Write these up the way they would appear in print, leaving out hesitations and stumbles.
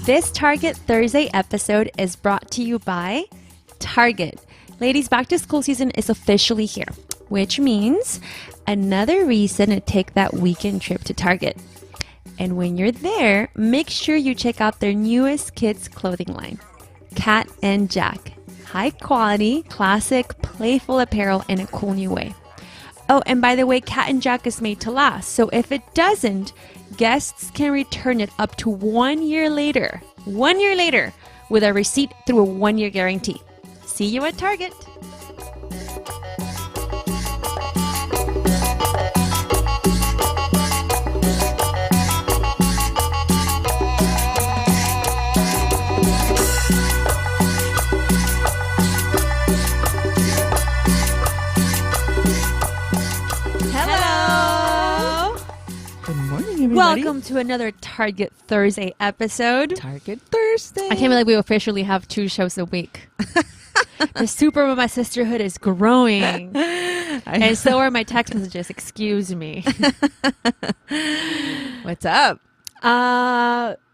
This Target Thursday episode is brought to you by Target. Ladies, back to school season is officially here, which means another reason to take that weekend trip to Target. And when you're there, make sure you check out their newest kids clothing line, Cat and Jack. High quality, classic, playful apparel in a cool new way. Oh, and by the way, Cat and Jack is made to last. So if it doesn't, guests can return it up to 1 year later. 1 year later with a receipt through a 1 year guarantee. See you at Target. Everybody. Welcome to another Target Thursday episode. Target Thursday. I can't believe we officially have 2 shows a week. The Super Mamás Sisterhood is growing. And so are my text messages. Excuse me. What's up?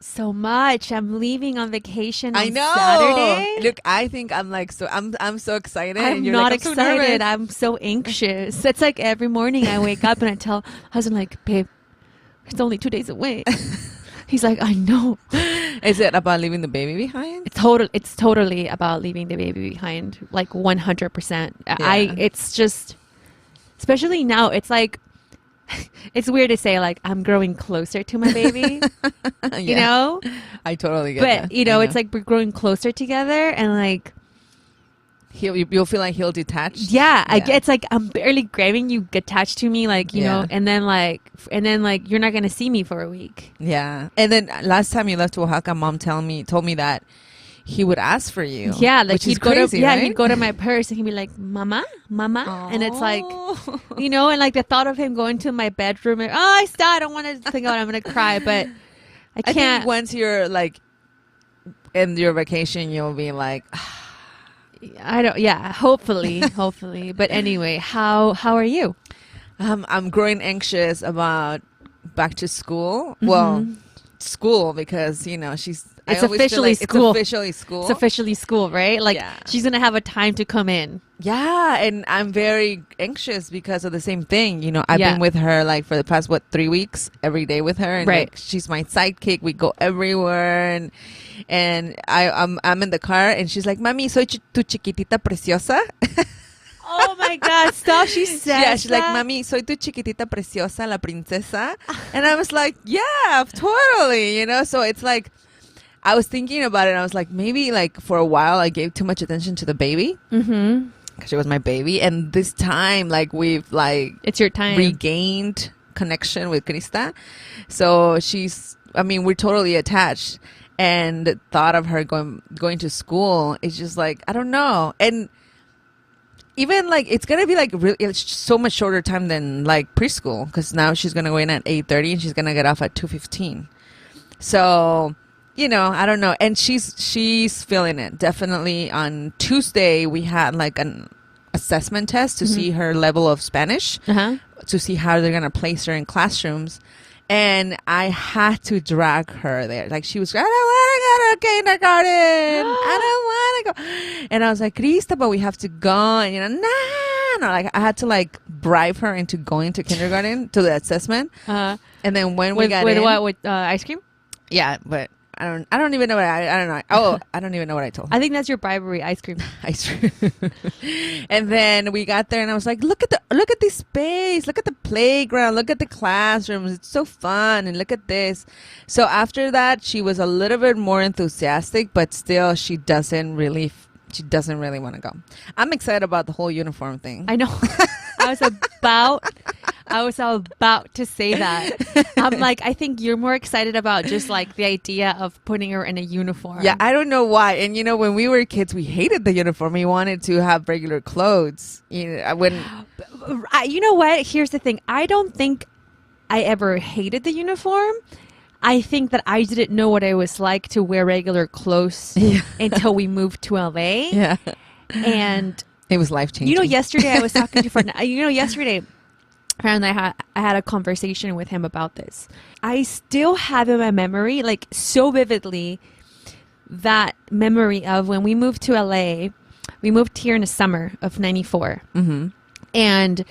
So much. I'm leaving on vacation on I know. Saturday. Look, I think I'm like I'm so excited. I'm and you're not like, I'm excited. So nervous. I'm so anxious. It's like every morning I wake up and I tell husband, like, babe, it's only 2 days away. He's like, I know. Is it about leaving the baby behind? It's totally about leaving the baby behind, like 100%. Yeah. It's just, especially now, it's like, it's weird to say, like, I'm growing closer to my baby, you know? I totally get but, that. you know, it's like we're growing closer together and like, you'll feel like he'll detach. yeah. It's like I'm barely grabbing you attached to me, like, you know, and then like you're not gonna see me for a week. Yeah. And then last time you left Oaxaca, mom told me that he would ask for you. Yeah, like which is crazy, right? he'd go to my purse and he'd be like, Mama, Aww. and it's like, you know, and like the thought of him going to my bedroom and I don't want to think about it, I'm gonna cry, but I can't. I think once you're like in your vacation, you'll be like. Hopefully. But anyway, how are you? I'm growing anxious about back to school. Mm-hmm. Well, school, because, you know, it's officially school. It's officially school, right? Like, she's going to have a time to come in. Yeah, and I'm very anxious because of the same thing. You know, I've been with her like for the past, 3 weeks, every day with her. And right. Like, she's my sidekick. We go everywhere. And I'm in the car and she's like, Mami, soy tu chiquitita preciosa. Oh my God, stop. She said Yeah, she's like, Mami, soy tu chiquitita preciosa, la princesa. And I was like, yeah, totally. You know, so it's like, I was thinking about it and I was like, maybe like for a while I gave too much attention to the baby. Mm-hmm. Because she was my baby. And this time, like, we've like, it's your time, regained connection with Krista. So we're totally attached. And the thought of her going to school is just like, I don't know. And even like, it's going to be like it's so much shorter time than like preschool. Because now she's going to go in at 8:30 and she's going to get off at 2:15. So, you know, I don't know. And she's feeling it. Definitely on Tuesday, we had like an assessment test to see her level of Spanish, to see how they're going to place her in classrooms. And I had to drag her there. Like, she was, I don't want to go to kindergarten. I don't want to go. And I was like, Krista, but we have to go. And, you know, no. Like, I had to, like, bribe her into going to kindergarten, to the assessment. And then when we got in. With what? With ice cream? Yeah, but I don't even know what I don't know. Oh, I don't even know what I told her. I think that's your bribery, ice cream. Ice cream. And then we got there and I was like, look at this space, look at the playground, look at the classrooms, it's so fun, and look at this. So after that, she was a little bit more enthusiastic, but still she doesn't really want to go. I'm excited about the whole uniform thing. I know. I was about to say that. I'm like, I think you're more excited about just like the idea of putting her in a uniform. Yeah, I don't know why. And you know, when we were kids, we hated the uniform. We wanted to have regular clothes. You know what? Here's the thing. I don't think I ever hated the uniform. I think that I didn't know what it was like to wear regular clothes until we moved to LA. Yeah. And it was life-changing. You know, yesterday I was talking to a friend. Yesterday and I had a conversation with him about this. I still have in my memory, like so vividly, that memory of when we moved to LA. We moved here in the summer of 94. Mm-hmm. And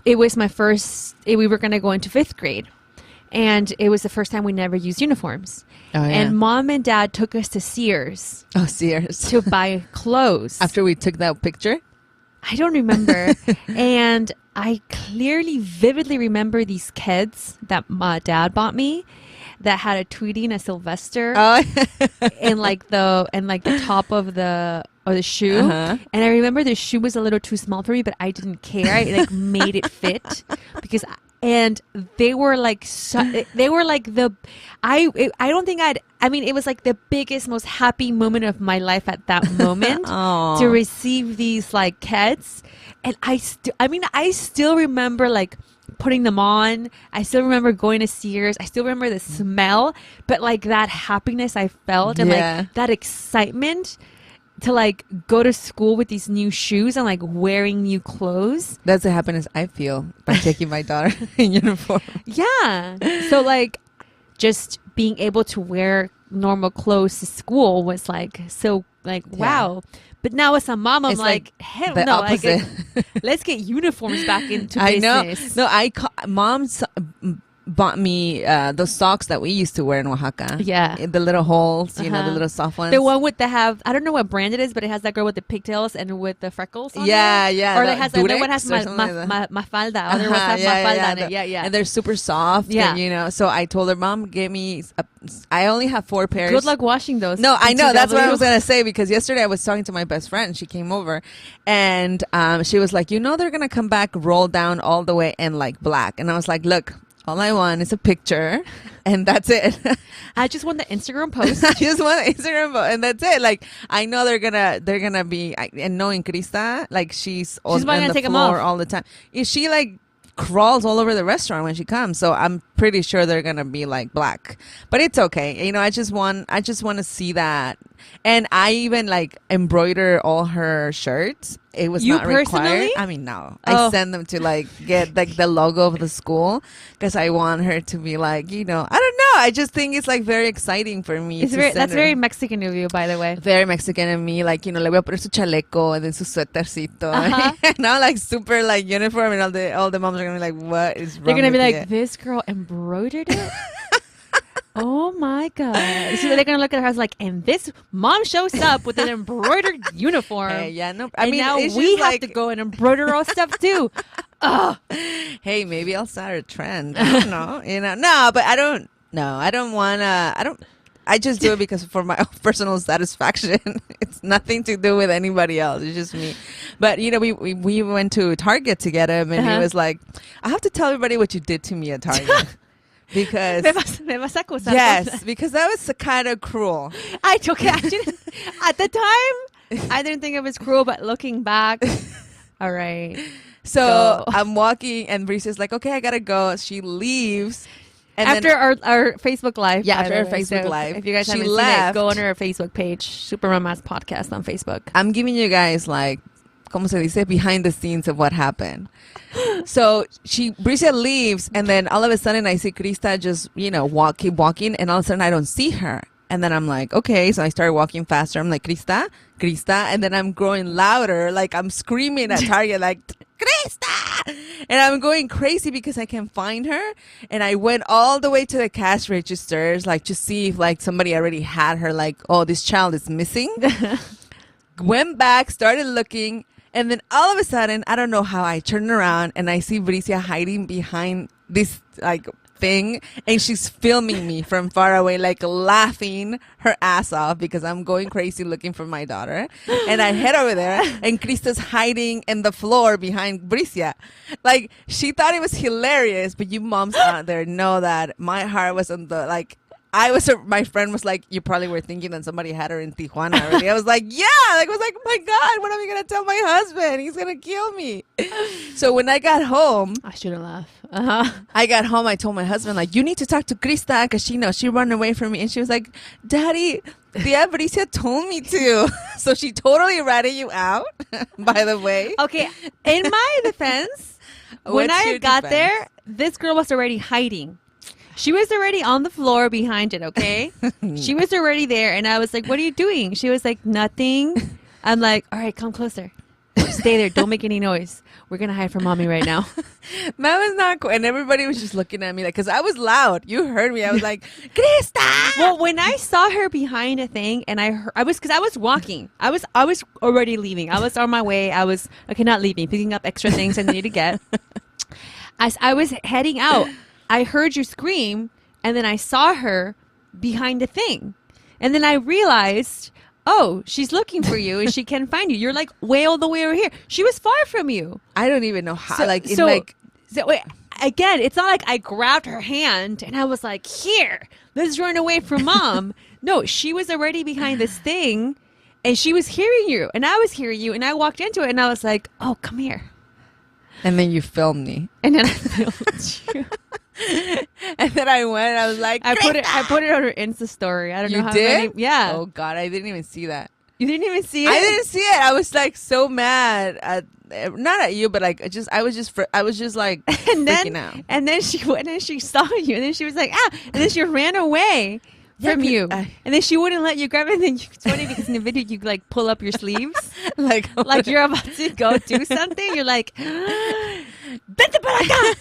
it was my first, we were going to go into 5th grade. And it was the first time we never used uniforms. Oh, yeah. And Mom and Dad took us to Sears. Oh, Sears. To buy clothes. After we took that picture? I don't remember. And I clearly, vividly remember these kids that my dad bought me that had a Tweety and a Sylvester and like the top of the shoe. Uh-huh. And I remember the shoe was a little too small for me, but I didn't care. I like made it fit because and they were like it was like the biggest, most happy moment of my life at that moment to receive these like kids. And I still remember like putting them on. I still remember going to Sears. I still remember the smell, but like that happiness I felt and like that excitement to like go to school with these new shoes and like wearing new clothes. That's the happiness I feel by taking my daughter in uniform. Yeah. So like just being able to wear normal clothes to school was like so like wow. But now as a mom, I'm it's like hell no, opposite. Like let's get uniforms back into I business. know. No, mom's bought me those socks that we used to wear in Oaxaca. Yeah. The little holes, you know, the little soft ones. The one with I don't know what brand it is, but it has that girl with the pigtails and with the freckles on yeah, it. Yeah. Or it has another one has mafalda. Other ones have mafalda on it. Yeah. And they're super soft. Yeah. And, you know, so I told her, Mom, give me, I only have 4 pairs. Good luck washing those. No, I know. That's what I was going to say because yesterday I was talking to my best friend and she came over and she was like, you know, they're going to come back, roll down all the way and like black. And I was like, look, all I want is a picture, and that's it. I just want the Instagram post. I just want the Instagram post, and that's it. Like I know they're gonna be, and knowing Krista, like she's on the take floor all the time. She like crawls all over the restaurant when she comes, so I'm pretty sure they're gonna be like black. But it's okay. You know, I just want to see that. And I even like embroider all her shirts. It was not required. I mean, no. I send them to like get like the logo of the school because I want her to be like, you know, I don't know. I just think it's like very exciting for me. That's very Mexican of you, by the way. Very Mexican of me. Like, you know, le voy a poner su chaleco and then su suétercito. And I'm like super like uniform and all the moms are going to be like, what is wrong They're going to be like, it? This girl embroidered it? Oh my God. So they're going to look at her like, and this mom shows up with an embroidered uniform. Yeah, no. I mean, now we have to go and embroider our stuff too. Hey, maybe I'll start a trend. I don't know. You know, no, but I don't want to, I just do it because for my own personal satisfaction. It's nothing to do with anybody else. It's just me. But, you know, we went to Target to get him and he was like, I have to tell everybody what you did to me at Target. Because me vas a acusar. Yes, because that was kind of cruel. At the time, I didn't think it was cruel, but looking back, all right. So I'm walking, and Bricia's like, "Okay, I gotta go." She leaves, and after our Facebook Live. Yeah, after our Facebook Live, if you guys haven't seen it, go on our Facebook page, Super Mamás Podcast on Facebook. I'm giving you guys like, como se dice, behind the scenes of what happened. So Bricia leaves, and then all of a sudden I see Krista just, you know, keep walking, and all of a sudden I don't see her. And then I'm like, okay, so I started walking faster. I'm like, Krista, and then I'm growing louder, like I'm screaming at Target, like, Krista! And I'm going crazy because I can't find her. And I went all the way to the cash registers, like to see if like somebody already had her, like, oh, this child is missing. Went back, started looking. And then all of a sudden, I don't know how, I turn around and I see Bricia hiding behind this like thing, and she's filming me from far away, like laughing her ass off because I'm going crazy looking for my daughter. And I head over there, and Krista's hiding in the floor behind Bricia. Like, she thought it was hilarious, but you moms out there know that my heart was on the like. My friend was like, you probably were thinking that somebody had her in Tijuana already. I was like, yeah. Like, I was like, oh my God, what am I going to tell my husband? He's going to kill me. So when I got home. I shouldn't laugh. I got home. I told my husband, like, you need to talk to Krista because she ran away from me. And she was like, Daddy, Tia Bricia told me to. So she totally ratted you out, by the way. Okay. In my defense, when I got there, this girl was already hiding. She was already on the floor behind it, okay? She was already there. And I was like, what are you doing? She was like, nothing. I'm like, all right, come closer. Stay there. Don't make any noise. We're going to hide from mommy right now. That was not cool. And everybody was just looking at me like, because I was loud. You heard me. I was like, Krista! Well, when I saw her behind a thing and I was walking. I was already leaving. I was on my way. Okay, not leaving, picking up extra things I needed to get. As I was heading out, I heard you scream, and then I saw her behind a thing. And then I realized, oh, she's looking for you and she can't find you. You're like way all the way over here. She was far from you. I don't even know how. Wait, again, it's not like I grabbed her hand and I was like, here, let's run away from mom. No, she was already behind this thing and she was hearing you and I was hearing you and I walked into it and I was like, oh, come here. And then you filmed me. And then I filmed you. And then I went and I was like, I put it on her Insta story. I don't know how did? Yeah. Oh God, I didn't even see that. You didn't even see it? I didn't see it. I was like so mad not at you, but like I was just like freaking out. And then she went and she saw you and then she was like, ah, and then she ran away from you. And then she wouldn't let you grab it. And then it's funny because in the video you like pull up your sleeves like you're about to go do something. You're like, vente para acá.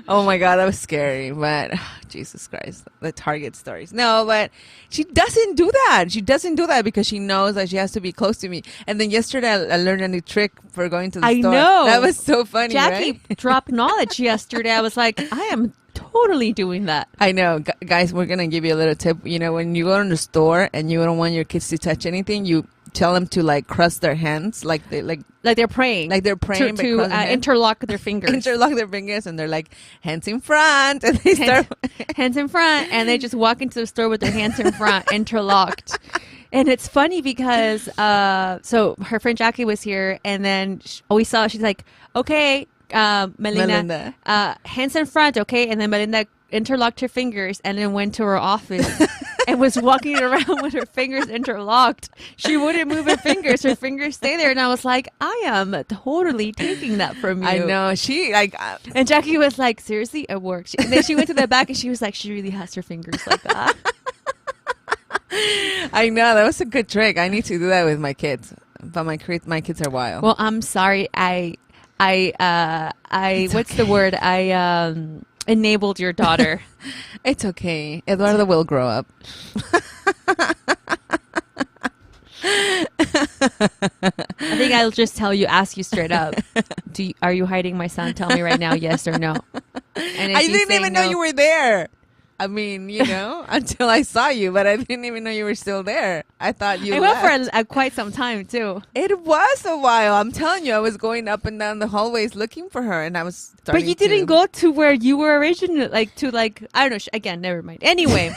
Oh my God, that was scary. But Jesus Christ, the Target stories. No, but she doesn't do that. She doesn't do that because she knows that she has to be close to me. And then yesterday I learned a new trick for going to the store. I know. That was so funny, Jackie right? dropped knowledge yesterday. I was like, I am totally doing that. I know. Guys, we're going to give you a little tip. You know, when you go to the store and you don't want your kids to touch anything, you tell them to like cross their hands like they're praying. Like they're praying to interlock their fingers. Interlock their fingers and they're like hands in front and they start hands in front and they just walk into the store with their hands in front interlocked. And it's funny because so her friend Jackie was here and then we saw she's like, okay, Melinda. Hands in front, okay? And then Melinda interlocked her fingers and then went to her office and was walking around with her fingers interlocked. She wouldn't move her fingers. Her fingers stay there. And I was like, I am totally taking that from you. I know. She like... and Jackie was like, seriously, it works. And then she went to the back and she was like, she really has her fingers like that. I know. That was a good trick. I need to do that with my kids. But my kids are wild. Well, I'm sorry. I what's the word? I enabled your daughter. It's okay. Eduardo will grow up. I think I'll just ask you straight up. Are you hiding my son? Tell me right now, yes or no. And I didn't even know you were there. I mean, you know, until I saw you, but I didn't even know you were still there. I thought you left. I went for quite some time, too. It was a while. I'm telling you, I was going up and down the hallways looking for her, and I was starting But you didn't go to where you were originally, I don't know. Again, never mind. Anyway,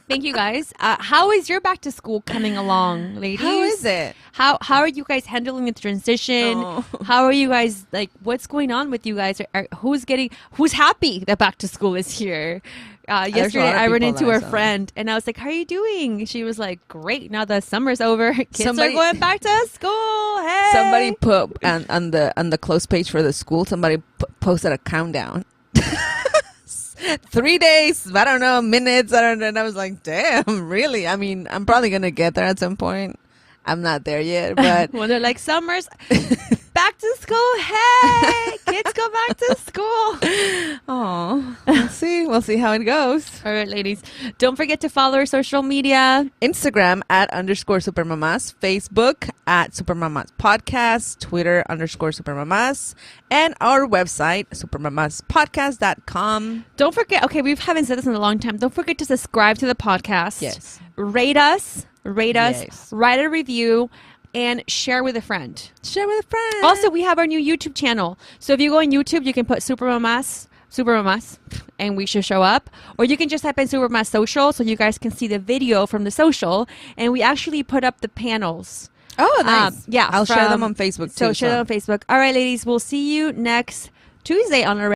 thank you, guys. How is your back to school coming along, ladies? How is it? How are you guys handling the transition? Oh. How are you guys, what's going on with you guys? Who's happy that back to school is here? Yesterday I ran into her friend and I was like, how are you doing? She was like, great, now the summer's over. Kids are going back to school. Hey. Somebody put on the close page for the school, somebody posted a countdown. 3 days, I don't know, minutes, I don't know. And I was like, damn, really? I mean, I'm probably going to get there at some point. I'm not there yet, but when they're like, summer's back to school. Hey, kids go back to school. Oh, we'll see how it goes. All right, ladies, don't forget to follow our social media. Instagram @_supermamas, Facebook @supermamas podcast, Twitter _supermamas, and our website supermamaspodcast.com. Don't forget, okay, we haven't said this in a long time. Don't forget to subscribe to the podcast. Yes. Rate us, yes. Write a review, and share with a friend. Also, we have our new YouTube channel. So if you go on YouTube, you can put Super Mamás, and we should show up. Or you can just type in Super Mamás Social so you guys can see the video from the social. And we actually put up the panels. Oh, nice. Yeah. I'll share them on Facebook too. So share them on Facebook. All right, ladies, we'll see you next Tuesday on our